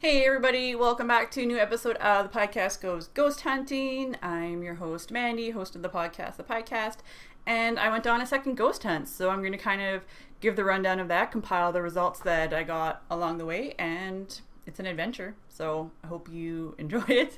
Hey everybody, welcome back to a new episode of the podcast Goes Ghost Hunting. I'm your host Mandy, host of the podcast, PIECast, and I went on a second ghost hunt, so I'm going to kind of give the rundown of that, compile the results that I got along the way, and it's an adventure, so I hope you enjoy it.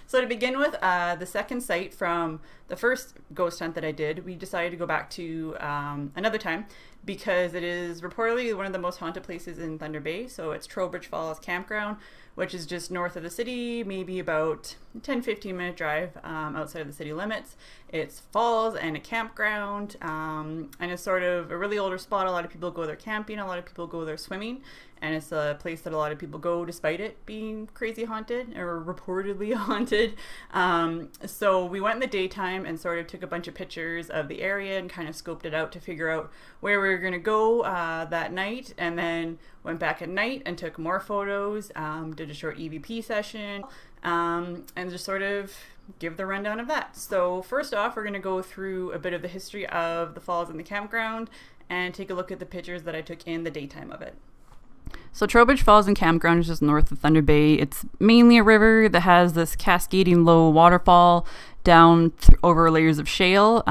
So to begin with, the second site from the first ghost hunt that I did, we decided to go back to another time because it is reportedly one of the most haunted places in Thunder Bay. So it's Trowbridge Falls Campground, which is just north of the city, maybe about a 10-15 minute drive outside of the city limits. It's falls and a campground, and it's sort of a really older spot. A lot of people go there camping, a lot of people go there swimming, and it's a place that a lot of people go despite it being crazy haunted or reportedly haunted. So we went in the daytime and sort of took a bunch of pictures of the area and kind of scoped it out to figure out where we were going to go that night, and then went back at night and took more photos, did a short EVP session, and just sort of give the rundown of that. So first off, we're going to go through a bit of the history of the falls and the campground and take a look at the pictures that I took in the daytime of it. So Trowbridge Falls and Campground is just north of Thunder Bay. It's mainly a river that has this cascading low waterfall down over layers of shale.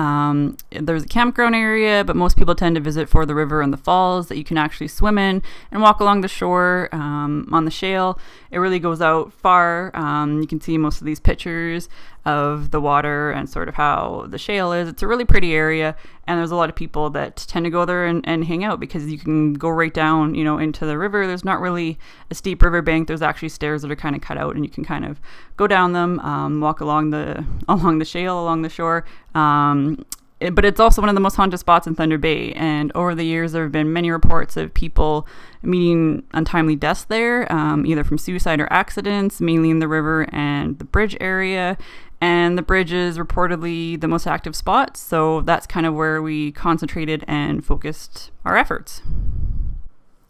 There's a campground area, but most people tend to visit for the river and the falls that you can actually swim in and walk along the shore on the shale. It really goes out far. You can see most of these pictures of the water and sort of how the shale is. It's a really pretty area, and there's a lot of people that tend to go there and hang out because you can go right down, into the river. There's not really a steep river bank. There's actually stairs that are kind of cut out, and you can kind of go down them, walk along the shale, along the shore. But it's also one of the most haunted spots in Thunder Bay, and over the years there have been many reports of people meeting untimely deaths there, either from suicide or accidents, mainly in the river and the bridge area. And the bridge is reportedly the most active spot, so that's kind of where we concentrated and focused our efforts.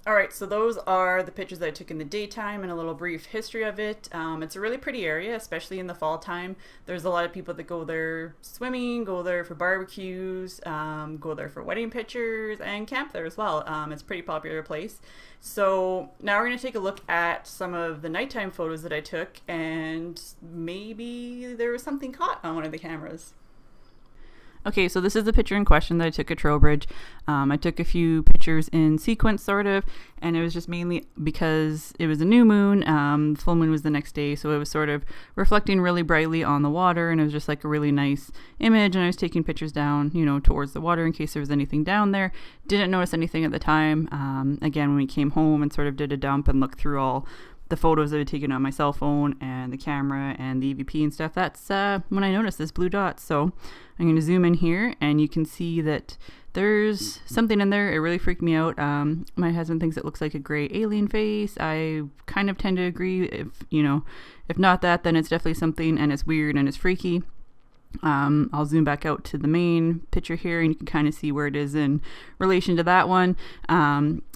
Alright, so those are the pictures that I took in the daytime and a little brief history of it. It's a really pretty area, especially in the fall time. There's a lot of people that go there swimming, go there for barbecues, go there for wedding pictures, and camp there as well. It's a pretty popular place. So now we're going to take a look at some of the nighttime photos that I took, and maybe there was something caught on one of the cameras. Okay, so this is the picture in question that I took at Trowbridge. I took a few pictures in sequence, sort of, and it was just mainly because it was a new moon. The full moon was the next day, so it was sort of reflecting really brightly on the water, and it was just like a really nice image, and I was taking pictures down, towards the water in case there was anything down there. Didn't notice anything at the time. Again, when we came home and sort of did a dump and looked through all the photos that I had taken on my cell phone and the camera and the EVP and stuff, that's when I noticed this blue dot. So I'm going to zoom in here, and you can see that there's something in there. It really freaked me out. My husband thinks it looks like a gray alien face. I kind of tend to agree. If not that, then it's definitely something, and it's weird and it's freaky. I'll zoom back out to the main picture here, and you can kind of see where it is in relation to that one.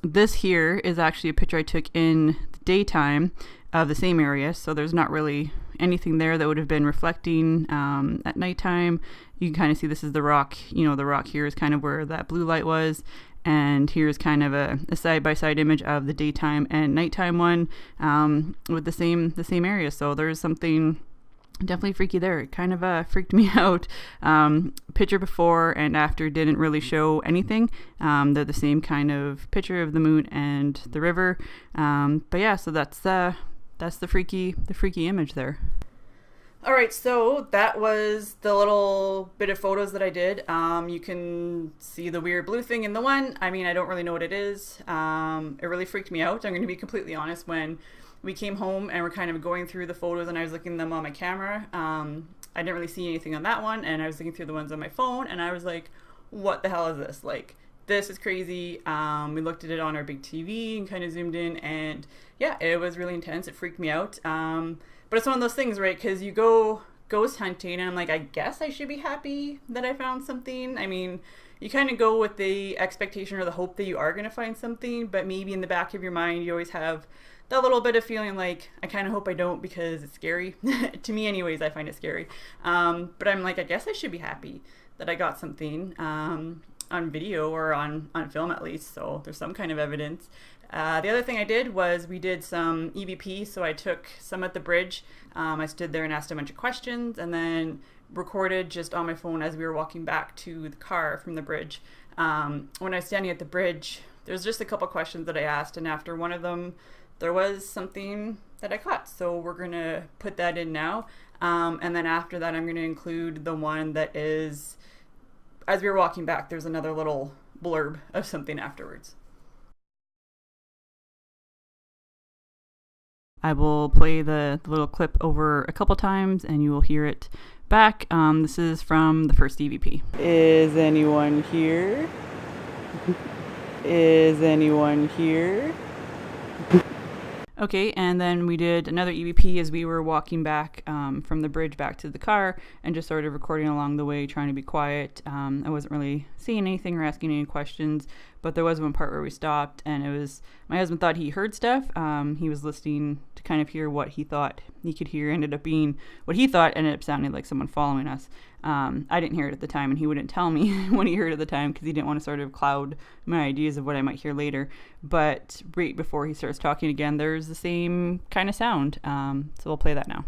This here is actually a picture I took in the daytime of the same area, so there's not really anything there that would have been reflecting at nighttime. You can kind of see this is the rock. The rock here is kind of where that blue light was, and here's kind of a side-by-side image of the daytime and nighttime one with the same area. So there's something definitely freaky there. It kind of freaked me out. Picture before and after didn't really show anything. They're the same kind of picture of the moon and the river. But yeah, so that's the freaky image there. All right, so that was the little bit of photos that I did. You can see the weird blue thing in the one. I mean, I don't really know what it is. It really freaked me out. I'm going to be completely honest. When we came home and we're kind of going through the photos and I was looking at them on my camera, I didn't really see anything on that one, and I was looking through the ones on my phone, and I was like, what the hell is this? Like, this is crazy. We looked at it on our big TV and kind of zoomed in, and yeah, it was really intense. It freaked me out. But it's one of those things, right? Because you go ghost hunting, and I'm like, I guess I should be happy that I found something. I mean, you kind of go with the expectation or the hope that you are going to find something, but maybe in the back of your mind, you always have that little bit of feeling like, I kind of hope I don't because it's scary. To me anyways, I find it scary. But I'm like, I guess I should be happy that I got something on video or on film at least, so there's some kind of evidence. The other thing I did was we did some EVP, so I took some at the bridge. I stood there and asked a bunch of questions, and then recorded just on my phone as we were walking back to the car from the bridge. When I was standing at the bridge, there's just a couple questions that I asked, and after one of them, there was something that I caught. So we're going to put that in now. And then after that, I'm going to include the one that is, as we were walking back, there's another little blurb of something afterwards. I will play the little clip over a couple times and you will hear it back. This is from the first EVP. Is anyone here? Is anyone here? Okay, and then we did another EVP as we were walking back from the bridge back to the car and just sort of recording along the way, trying to be quiet. I wasn't really saying anything or asking any questions, but there was one part where we stopped and it was, my husband thought he heard stuff. He was listening to kind of hear what he thought he could hear. Ended up being what he thought ended up sounding like someone following us. I didn't hear it at the time and he wouldn't tell me what he heard at the time because he didn't want to sort of cloud my ideas of what I might hear later. But right before he starts talking again, there's the same kind of sound. So we'll play that now.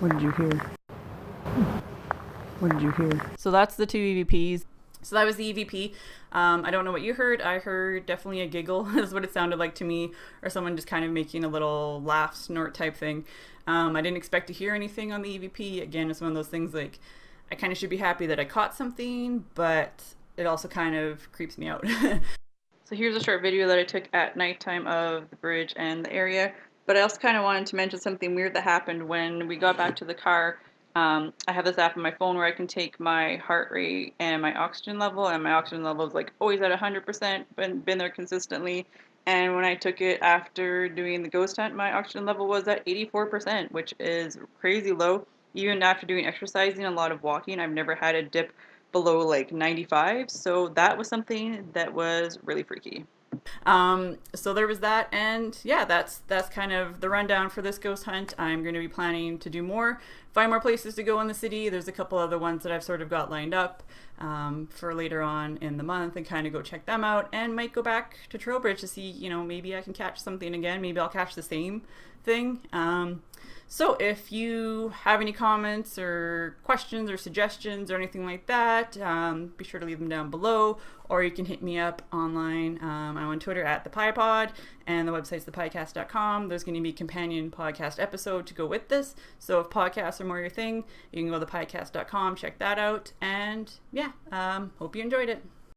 What did you hear? What did you hear? So that's the two EVPs. So that was the EVP. I don't know what you heard. I heard definitely a giggle is what it sounded like to me, or someone just kind of making a little laugh, snort type thing. I didn't expect to hear anything on the EVP. Again, it's one of those things like I kind of should be happy that I caught something, but it also kind of creeps me out. So here's a short video that I took at nighttime of the bridge and the area. But I also kind of wanted to mention something weird that happened when we got back to the car. I have this app on my phone where I can take my heart rate and my oxygen level, and my oxygen level is like always at 100%, been there consistently. And when I took it after doing the ghost hunt, my oxygen level was at 84%, which is crazy low. Even after doing exercising, a lot of walking, I've never had a dip below like 95. So that was something that was really freaky. So there was that, and yeah, that's kind of the rundown for this ghost hunt. I'm going to be planning to do more, find more places to go in the city. There's a couple other ones that I've sort of got lined up for later on in the month, and kind of go check them out, and might go back to Trowbridge to see, you know, maybe I can catch something again. Maybe I'll catch the same thing. So if you have any comments or questions or suggestions or anything like that, be sure to leave them down below, or you can hit me up online. I'm on Twitter at the PIEPod, and the website's thepiecast.com. There's going to be a companion podcast episode to go with this. So if podcasts are more your thing, you can go to thepiecast.com, check that out, and yeah, hope you enjoyed it.